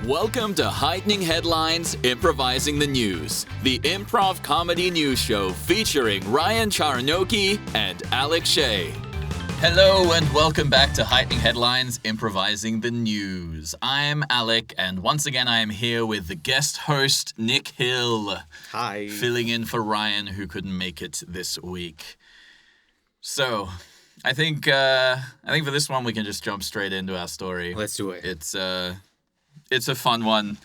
Welcome to Heightening Headlines, Improvising the News, the improv comedy news show featuring Ryan Charnoky and Alec Shea. Hello and welcome back to Heightening Headlines, Improvising the News. I'm Alec, and once again I am here with the guest host, Nikhil. Hi. Filling in for Ryan, who couldn't make it this week. So, I think for this one we can just jump straight into our story. Let's do it. It's a fun one.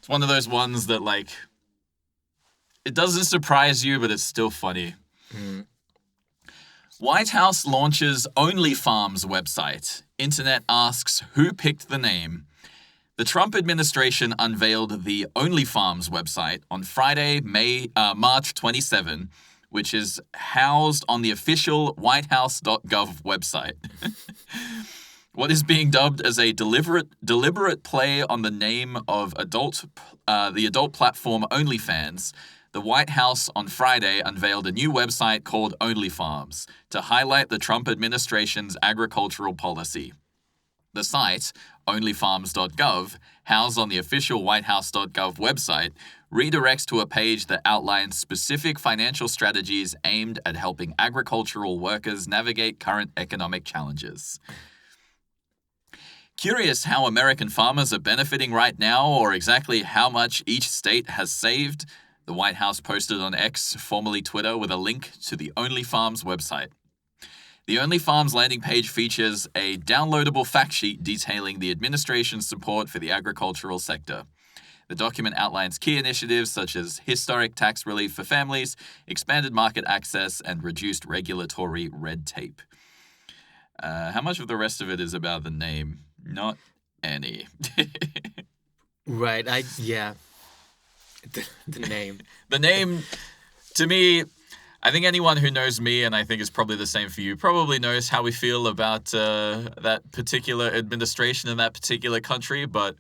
It's one of those ones that, like, it doesn't surprise you, but it's still funny. White House launches OnlyFarms website. Internet asks who picked the name. The Trump administration unveiled the OnlyFarms website on Friday, March 27, which is housed on the official whitehouse.gov website. What is being dubbed as a deliberate play on the name of the adult platform OnlyFans, the White House on Friday unveiled a new website called OnlyFarms to highlight the Trump administration's agricultural policy. The site, onlyfarms.gov, housed on the official whitehouse.gov website, redirects to a page that outlines specific financial strategies aimed at helping agricultural workers navigate current economic challenges. Curious how American farmers are benefiting right now, or exactly how much each state has saved? The White House posted on X, formerly Twitter, with a link to the OnlyFarms website. The OnlyFarms landing page features a downloadable fact sheet detailing the administration's support for the agricultural sector. The document outlines key initiatives such as historic tax relief for families, expanded market access, and reduced regulatory red tape. How much of the rest of it is about the name? Not any. Right. The name. The name, to me, I think anyone who knows me, and I think it's probably the same for you, probably knows how we feel about that particular administration in that particular country. But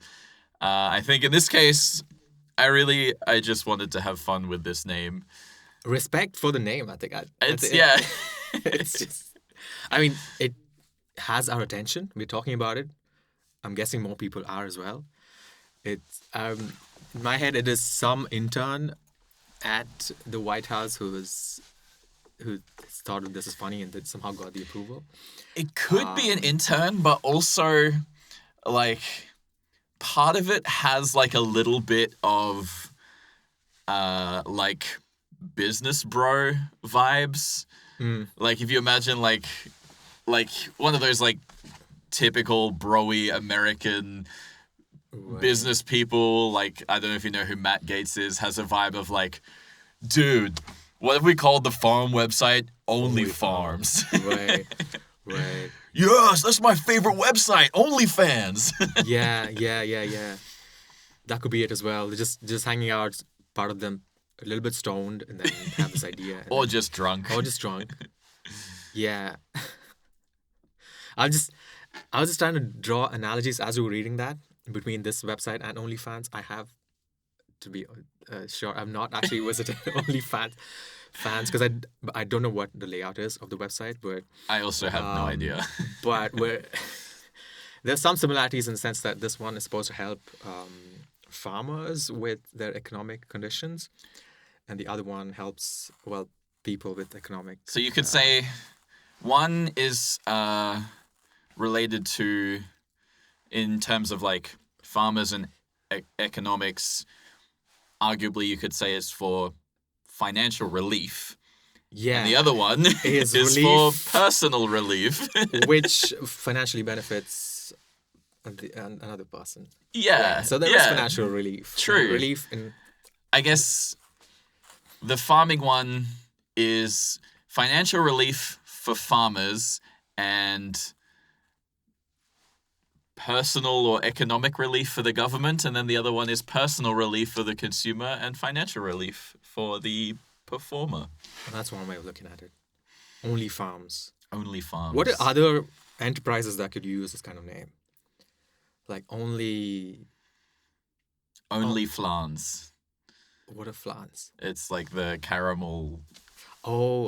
I think in this case, I just wanted to have fun with this name. Respect for the name, I think. It's just, I mean, it has our attention. We're talking about it. I'm guessing more people are as well. It's in my head, it is some intern at the White House who thought this is funny and that somehow got the approval. It could be an intern, but also, like, part of it has, like, a little bit of, like, business bro vibes. Like, if you imagine, like one of those, like, typical bro-y American business people, like, I don't know if you know who Matt Gaetz is, has a vibe of, like, dude, what if we called the farm website OnlyFarms? Right. Yes, that's my favorite website, OnlyFans. Yeah. That could be it as well. They're just hanging out, part of them a little bit stoned, and then have this idea. Or just drunk. Yeah. I was just trying to draw analogies as we were reading that between this website and OnlyFans. I have to be sure I'm not actually visiting OnlyFans because I don't know what the layout is of the website, but I also have no idea. But there's some similarities in the sense that this one is supposed to help farmers with their economic conditions, and the other one helps people with economic. So you could say one is related to, in terms of, like, farmers and economics, arguably you could say it's for financial relief. Yeah. And the other one is for personal relief. Which financially benefits another person. Yeah. So there is financial relief. True. Relief in... I guess the farming one is financial relief for farmers and personal or economic relief for the government, and then the other one is personal relief for the consumer and financial relief for the performer. That's one way of looking at it. OnlyFarms. What are other enterprises that could use this kind of name? Like Only flans. What are flans? It's like the caramel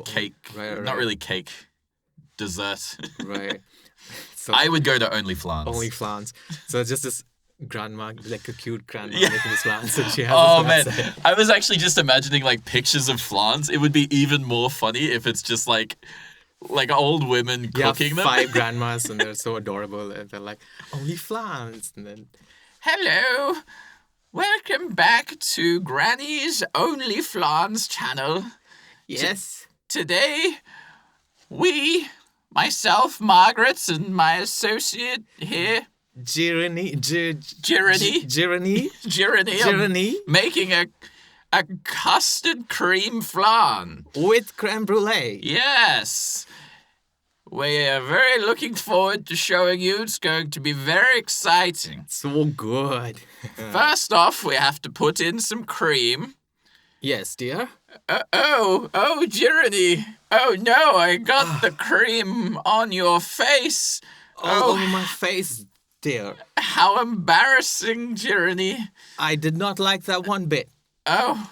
cake. Right. Not really cake. Dessert. Right. So I would go to OnlyFlans. OnlyFlans. So it's just this grandma, like a cute grandma Yeah. making this flans, and she has Oh this man, website. I was actually just imagining like pictures of flans. It would be even more funny if it's just like old women You have cooking them. 5 grandmas, and they're so adorable, and they're like, only flans, and then Hello, welcome back to Granny's Only Flans channel. yes, Today, myself, Margaret, and my associate here, Jirani, Jirani, Jirani making a custard cream flan. with creme brulee. Yes. We are very looking forward to showing you. It's going to be very exciting. So good. First off, we have to put in some cream. Yes, dear. Oh, Jirani. Oh no, I got the cream on your face. All over my face, dear. How embarrassing, Jirani. I did not like that one bit. Oh,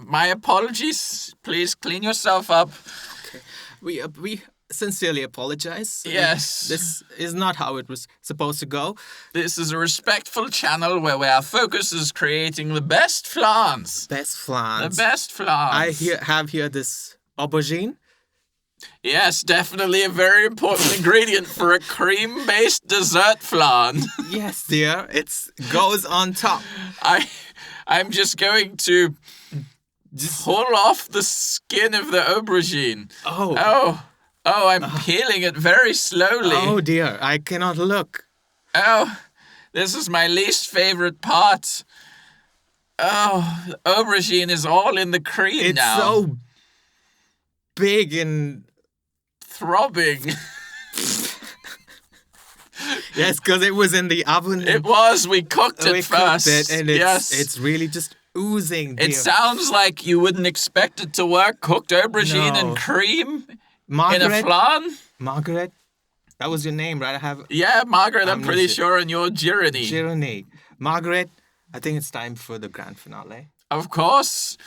my apologies. Please clean yourself up. We sincerely apologize. Yes. This is not how it was supposed to go. This is a respectful channel where our focus is creating the best flans. Best flans. The best flans. I have here this aubergine. Yes, definitely a very important ingredient for a cream-based dessert flan. Yes, dear. It goes on top. I'm just going to pull off the skin of the aubergine. Oh, I'm peeling it very slowly. Oh, dear. I cannot look. Oh, this is my least favorite part. Oh, the aubergine is all in the cream It's now. so big and... Throbbing. Yes, because it was in the oven. It was. We cooked it we first. cooked it, and yes. it's really just oozing, dear. It sounds like you wouldn't expect it to work. Cooked aubergine No. and cream Margaret, in a flan. Margaret, that was your name, right? I have Yeah, Margaret, I'm pretty Amnesia. sure, and you're Jirani. Jirani. Margaret, I think it's time for the grand finale. Of course.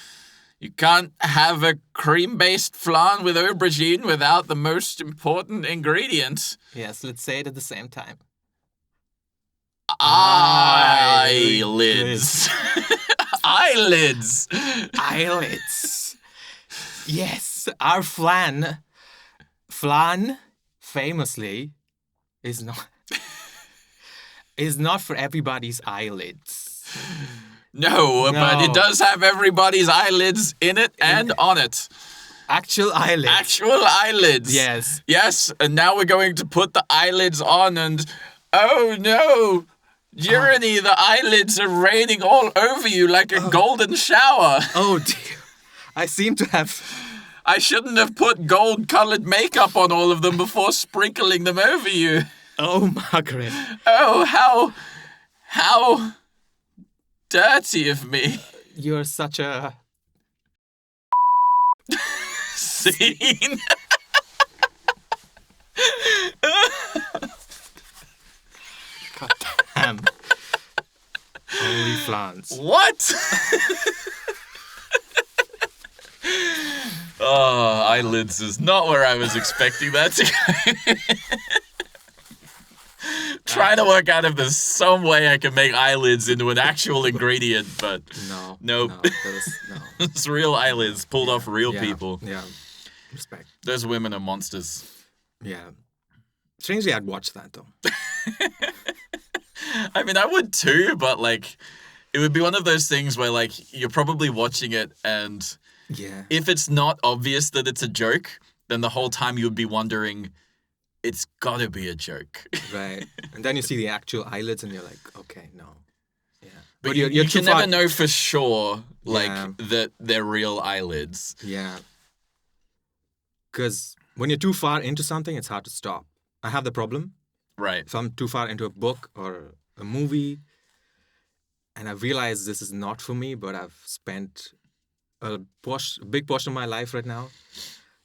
You can't have a cream-based flan with aubergine without the most important ingredient. Yes, let's say it at the same time. Eyelids. Eyelids. Eyelids. Yes, our flan famously is not for everybody's eyelids. No, but it does have everybody's eyelids in it and on it. Actual eyelids. Actual eyelids. Yes. Yes, and now we're going to put the eyelids on and... Oh no! Jirani, the eyelids are raining all over you like a golden shower. Oh dear. I seem to have... I shouldn't have put gold-colored makeup on all of them before sprinkling them over you. Oh, Margaret. Oh, how dirty of me. You're such a... Scene. God damn. Holy flans. What? Oh, eyelids is not where I was expecting that to go. Trying to work out if there's some way I can make eyelids into an actual ingredient, but No. Nope. No, no. It's real eyelids pulled off real Yeah, people. Yeah. Respect. Those women are monsters. Yeah. Strangely, I'd watch that though. I mean, I would too, but like, it would be one of those things where like you're probably watching it, and Yeah. if it's not obvious that it's a joke, then the whole time you'd be wondering, it's gotta be a joke. Right. And then you see the actual eyelids and you're like, okay, no. Yeah. But you're you too can far- never know for sure, like, Yeah. that they're real eyelids. Yeah. Because when you're too far into something, it's hard to stop. I have the problem. Right. If I'm too far into a book or a movie and I realize this is not for me, but I've spent a big portion of my life right now,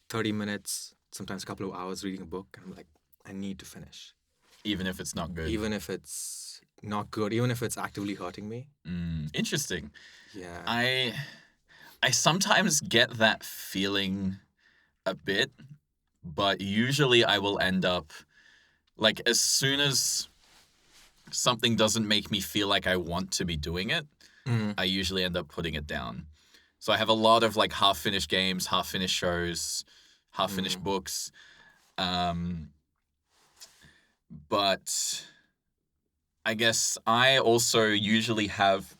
30 minutes, sometimes a couple of hours reading a book, and I'm like, I need to finish. Even if it's not good. Even if it's not good, even if it's actively hurting me. Interesting. Yeah. I sometimes get that feeling a bit, but usually I will end up, like, as soon as something doesn't make me feel like I want to be doing it, I usually end up putting it down. So I have a lot of like half-finished games, half-finished shows, half-finished books. But I guess I also usually have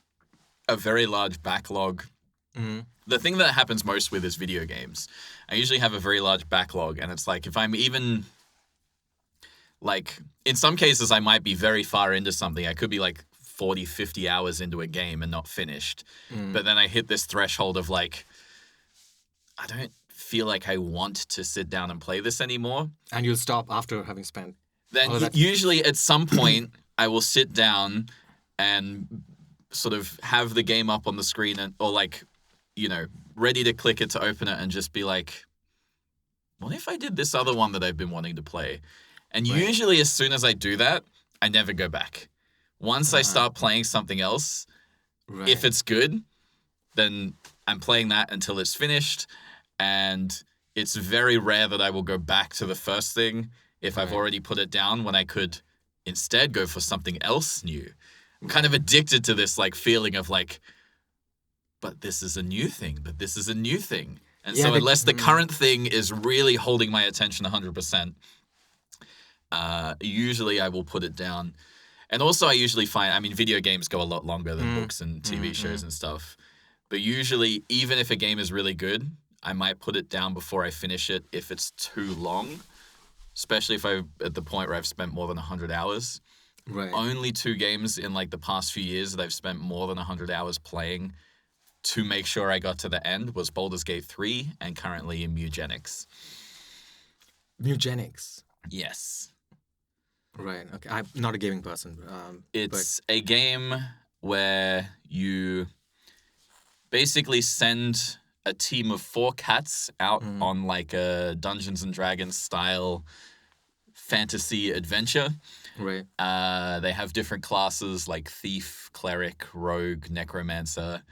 a very large backlog. The thing that happens most with is video games. I usually have a very large backlog, and it's like if I'm even like in some cases I might be very far into something. I could be like 40, 50 hours into a game and not finished. But then I hit this threshold of like, I don't feel like I want to sit down and play this anymore. And you'll stop after having spent. Then usually at some point I will sit down and sort of have the game up on the screen or like, you know, ready to click it to open it and just be like, what if I did this other one that I've been wanting to play? And usually as soon as I do that, I never go back. Once I start playing something else, if it's good, then I'm playing that until it's finished. And it's very rare that I will go back to the first thing if I've already put it down when I could instead go for something else new. I'm kind of addicted to this like feeling of like, but this is a new thing, but this is a new thing. And so unless the current thing is really holding my attention 100%, usually I will put it down. And also I usually find, I mean, video games go a lot longer than books and TV shows and stuff. But usually, even if a game is really good, I might put it down before I finish it if it's too long, especially if I'm at the point where I've spent more than 100 hours. Only 2 games in like the past few years that I've spent more than 100 hours playing to make sure I got to the end was Baldur's Gate 3 and currently Mugenics. Mugenics? Yes. Right. Okay. I'm not a gaming person. It's a game where you basically send a team of 4 cats out on like a Dungeons and Dragons style fantasy adventure. Right. They have different classes like thief, cleric, rogue, necromancer.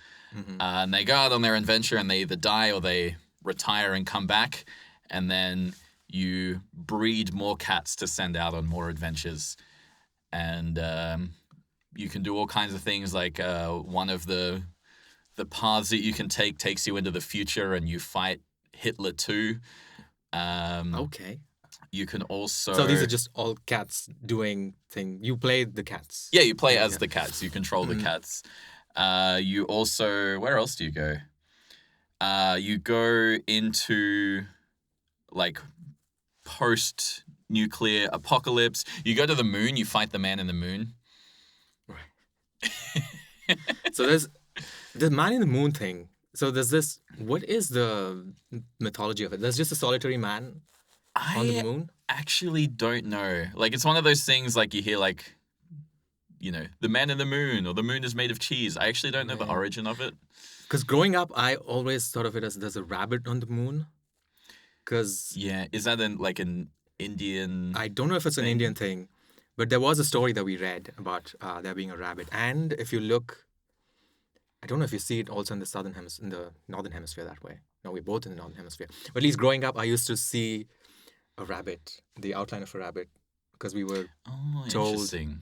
And they go out on their adventure and they either die or they retire and come back. And then you breed more cats to send out on more adventures. And you can do all kinds of things like one of the paths that you can take takes you into the future and you fight Hitler too. Okay. You can also... So these are just all cats doing thing. You play the cats. Yeah, you play as the cats. You control the cats. You also... Where else do you go? You go into like post-nuclear apocalypse. You go to the moon. You fight the man in the moon. Right. So there's the man in the moon thing. So there's this... What is the mythology of it? There's just a solitary man on the moon? I actually don't know. Like, it's one of those things like you hear like, you know, the man in the moon or the moon is made of cheese. I actually don't know the origin of it. Because growing up, I always thought of it as there's a rabbit on the moon. Because... Yeah, is that like an Indian... I don't know if it's an Indian thing, but there was a story that we read about there being a rabbit. And if you look... I don't know if you see it also in the northern hemisphere that way. No, we're both in the northern hemisphere. But at least growing up, I used to see a rabbit, the outline of a rabbit, because we were told, interesting.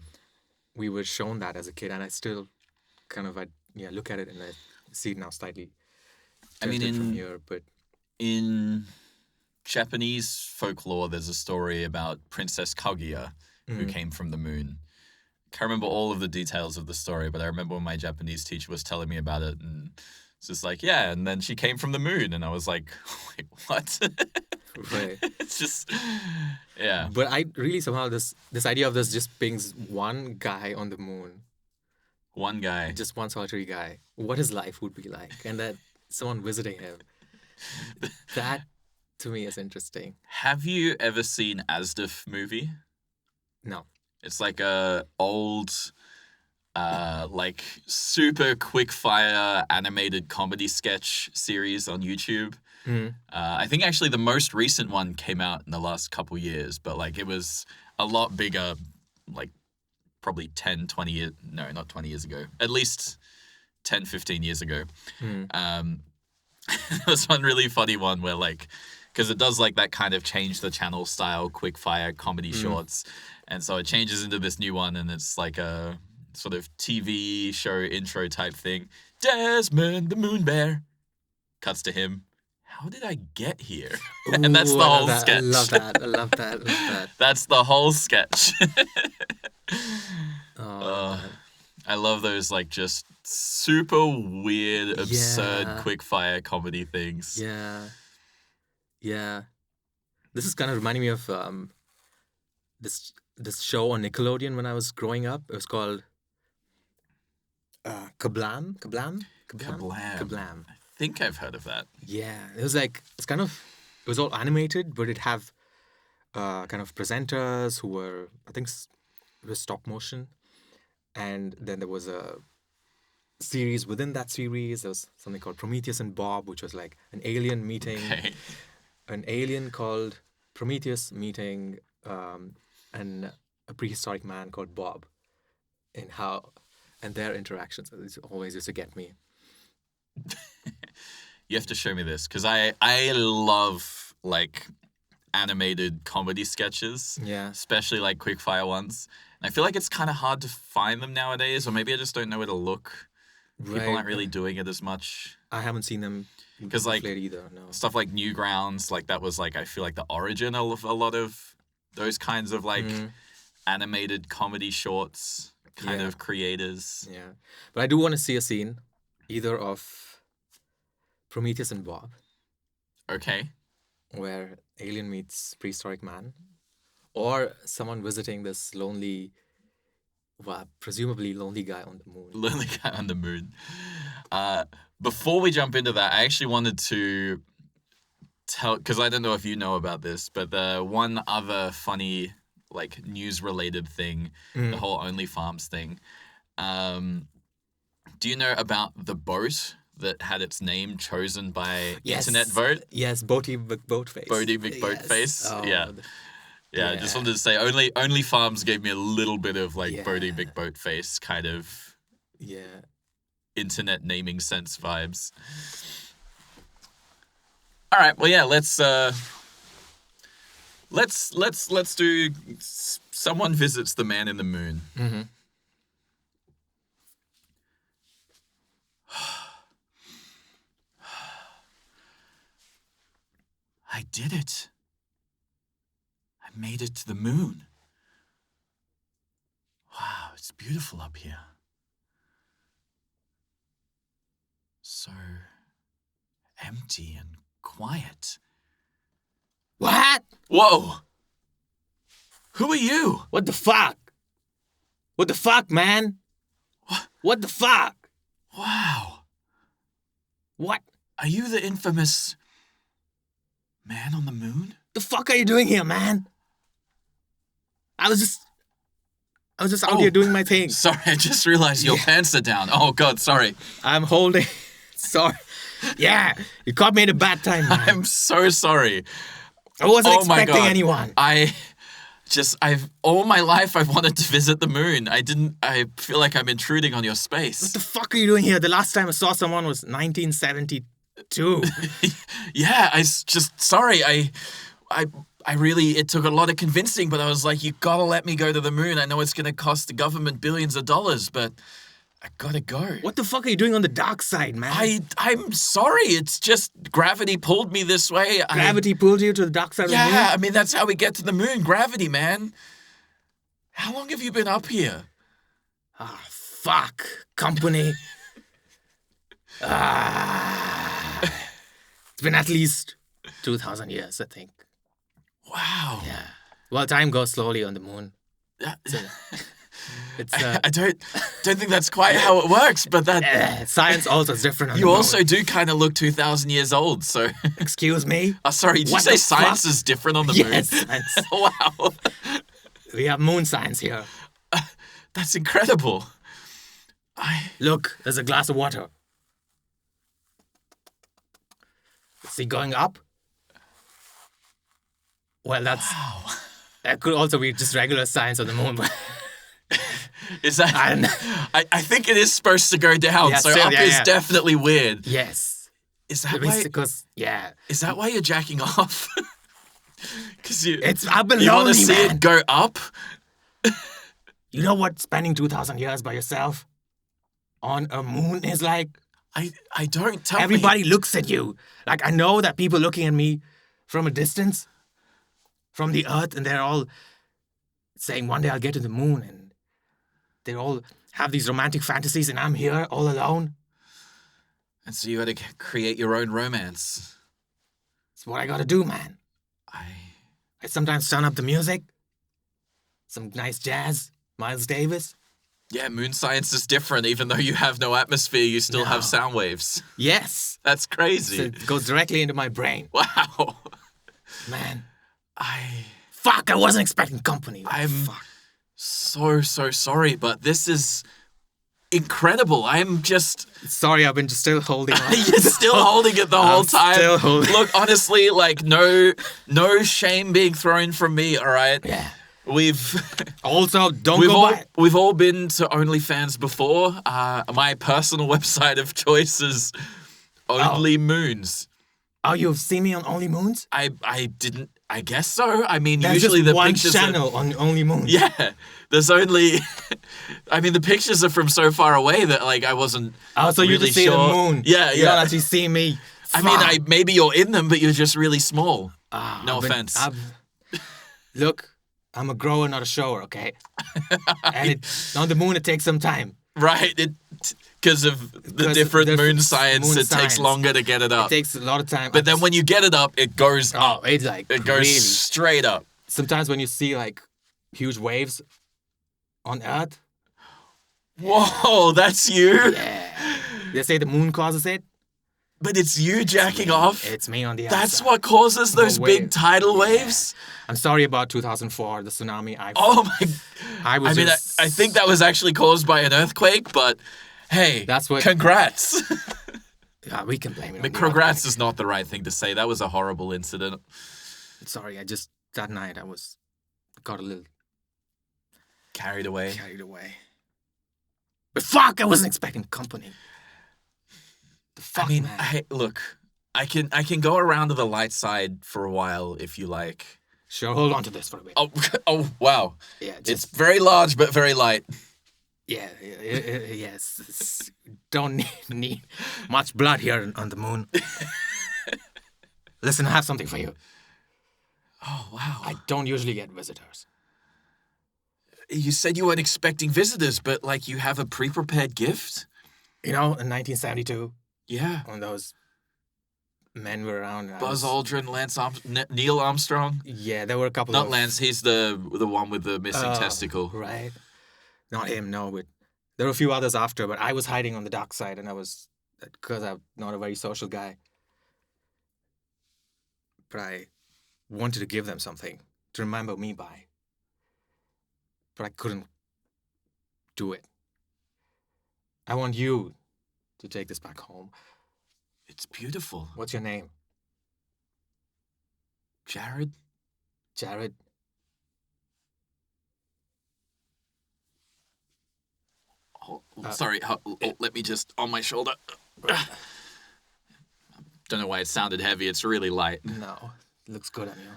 We were shown that as a kid, and I still kind of look at it and I see it now slightly. I mean, from here, but in Japanese folklore, there's a story about Princess Kaguya who came from the moon. Can't remember all of the details of the story, but I remember when my Japanese teacher was telling me about it, and it's just like, yeah, and then she came from the moon, and I was like, wait, what? Right. It's just, yeah. But I really somehow this idea of this just pings one guy on the moon. One guy. Just one solitary guy. What his life would be like, and that someone visiting him. That to me is interesting. Have you ever seen Asdif movie? No. It's like a old, like super quick fire animated comedy sketch series on YouTube. I think actually the most recent one came out in the last couple years, but like it was a lot bigger, like probably 10, 20 years, no, not 20 years ago, at least 10, 15 years ago. There was one really funny one where like, because it does like that kind of change the channel style, quick fire comedy shorts. And so it changes into this new one, and it's like a sort of TV show intro type thing. Desmond the Moon Bear. Cuts to him. How did I get here? And that's the whole sketch. I love that. I love that. That's the whole sketch. Oh, I love those like just super weird, absurd, quick-fire comedy things. Yeah. This is kind of reminding me of this show on Nickelodeon when I was growing up. It was called Kablam. I think I've heard of that. Yeah, it was all animated, but it have kind of presenters who were, I think, it was stop motion, and then there was a series within that series. There was something called Prometheus and Bob, which was like an alien meeting, an alien called Prometheus meeting, and a prehistoric man called Bob, and their interactions. It always used to get me. You have to show me this because I love like animated comedy sketches. Yeah. Especially like quickfire ones. And I feel like it's kind of hard to find them nowadays, or maybe I just don't know where to look. People aren't really doing it as much. I haven't seen them because like either. No. Stuff like Newgrounds, like that was like I feel like the origin of a lot of those kinds of like animated comedy shorts kind of creators. Yeah, but I do want to see a scene, either of Prometheus and Bob. Okay. Where alien meets prehistoric man, or someone visiting this lonely, presumably lonely guy on the moon. Lonely guy on the moon. Before we jump into that, I actually wanted to tell, because I don't know if you know about this, but the one other funny, like, news-related thing, the whole OnlyFarms thing. Do you know about the boat that had its name chosen by internet vote? Yes, Boaty McBoatface. Boaty McBoatface. Oh, yeah. I just wanted to say OnlyFarms gave me a little bit of like Boaty McBoatface kind of internet naming sense vibes. All right, well let's do someone visits the man in the moon. Mm-hmm. I did it. I made it to the moon. Wow, it's beautiful up here. So empty and quiet. What? Whoa! Who are you? What the fuck? What the fuck, man? What the fuck? Wow. What? Are you the infamous man on the moon? The fuck are you doing here, man? I was just out here doing my thing. Sorry, I just realized your pants are down. Oh, God, sorry. I'm holding... Sorry. Yeah, you caught me at a bad time, man. I'm so sorry. I wasn't expecting anyone. All my life I've wanted to visit the moon. I feel like I'm intruding on your space. What the fuck are you doing here? The last time I saw someone was 1972. Yeah, sorry. I really, it took a lot of convincing, but I was like, you gotta let me go to the moon. I know it's gonna cost the government billions of dollars, but I gotta go. What the fuck are you doing on the dark side, man? I'm sorry. It's just gravity pulled me this way. Gravity pulled you to the dark side of the moon? Yeah, I mean, that's how we get to the moon. Gravity, man. How long have you been up here? Fuck. Company. It's been at least 2,000 years, I think. Wow. Yeah. Well, time goes slowly on the moon. I don't think that's quite how it works, but that science also is different. You also do kind of look 2,000 years old, so. Excuse me? Sorry, did you say science is different on the moon? Yes, science. Wow. We have moon science here. That's incredible. Look, there's a glass of water. See, going up? Well, Wow. That could also be just regular science on the moon, but... Is that? I think it is supposed to go down, so up is definitely weird. Yes. Is that why? Because, yeah. Is that why you're jacking off? Because I've been you want lonely, to see man. it go up? You know what spending 2,000 years by yourself on a moon is like? I don't. Tell Everybody looks at you. Like, I know that people looking at me from a distance, from the earth, and they're all saying, one day I'll get to the moon, and they all have these romantic fantasies, and I'm here all alone. And so you got to create your own romance. It's what I gotta do, man. I sometimes turn up the music. Some nice jazz. Miles Davis. Yeah, moon science is different. Even though you have no atmosphere, you still have sound waves. Yes. That's crazy. So it goes directly into my brain. Wow. Man. Fuck, I wasn't expecting company. I'm so sorry, but this is incredible. I'm just... Sorry, I've been just still holding on. You're still holding it the whole time. Still holding. Look, honestly, like, no shame being thrown from me, all right? Yeah. We've also We've all been to OnlyFans before. My personal website of choice is OnlyMoons. Oh, you've seen me on OnlyMoons? I didn't. I guess so. I mean, There's usually just the one pictures channel on OnlyMoons. Yeah, there's only. I mean, the pictures are from so far away that like I wasn't. Oh, so really you just see sure. the moon. Yeah. You don't actually see me. I mean, maybe you're in them, but you're just really small. No offense. Look, I'm a grower, not a shower, okay? And on the moon, it takes some time. Right, because of the different moon science, it takes longer to get it up. It takes a lot of time. But then when you get it up, it goes up. It's like it goes straight up. Sometimes when you see like huge waves on Earth. Whoa, that's you? Yeah. They say the moon causes it. But it's you jacking off? It's me on the other That's side. what causes those big tidal waves? I'm sorry about 2004, the tsunami. I think that was actually caused by an earthquake, but hey, congrats. Yeah, we can blame it on congrats is not the right thing to say. That was a horrible incident. Sorry, that night I got a little... Carried away. But fuck, I wasn't expecting company. The fuck, I mean, man. Look, I can go around to the light side for a while if you like. Sure, hold on to this for a bit. Oh wow. Yeah, it's very large but very light. Yeah, yes. Don't need much blood here on the moon. Listen, I have something for you. Oh, wow. I don't usually get visitors. You said you weren't expecting visitors, but like you have a pre-prepared gift? You know, in 1972. Yeah. When those men were around. Buzz Aldrin, Neil Armstrong? Yeah, there were a couple Not Lance, he's the one with the missing testicle. Right. Not him, no, but there were a few others after, but I was hiding on the dark side, and because I'm not a very social guy. But I wanted to give them something to remember me by. But I couldn't do it. I want you to take this back home. It's beautiful. What's your name? Jared? Jared? Oh, sorry, let me just on my shoulder. Don't know why it sounded heavy. It's really light. No, it looks good on you.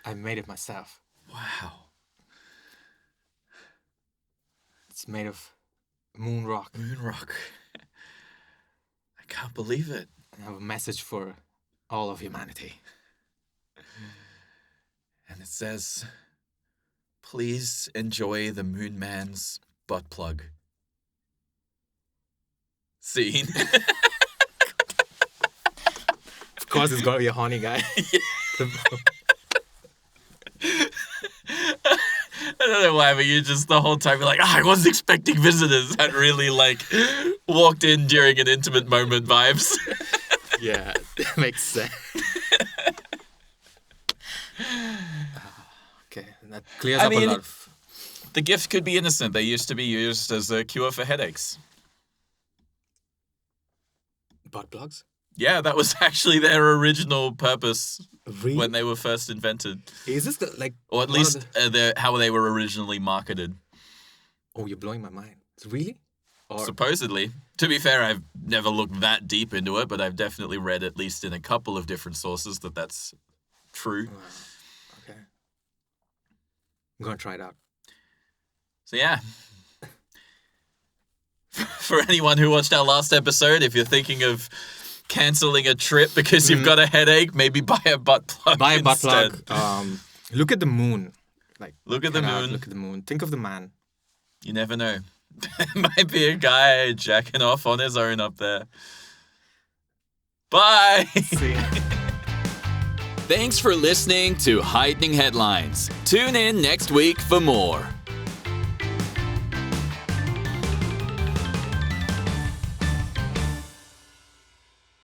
I made it myself. Wow. It's made of moon rock. Moon rock. I can't believe it. I have a message for all of humanity. And it says, please enjoy the Moon Man's butt plug. Scene. Of course, it's gotta be a horny guy. I don't know why, but you just the whole time you're like, I wasn't expecting visitors. That really like walked in during an intimate moment vibes. Yeah, that makes sense. Okay, that clears up a lot of... The gift could be innocent. They used to be used as a cure for headaches. Butt plugs? Yeah, that was actually their original purpose Really? when they were first invented. Is this or at least how they were originally marketed. Oh, you're blowing my mind. Really? Or Supposedly. To be fair, I've never looked that deep into it, but I've definitely read at least in a couple of different sources that that's true. wow. Okay. I'm gonna try it out. So yeah. For anyone who watched our last episode, if you're thinking of cancelling a trip because you've got a headache, maybe buy a butt plug Buy a butt instead. plug. Look at the moon. Like Look at the head out, moon. look at the moon. Think of the man. You never know. There might be a guy jacking off on his own up there. Bye! See. Thanks for listening to Heightening Headlines. Tune in next week for more.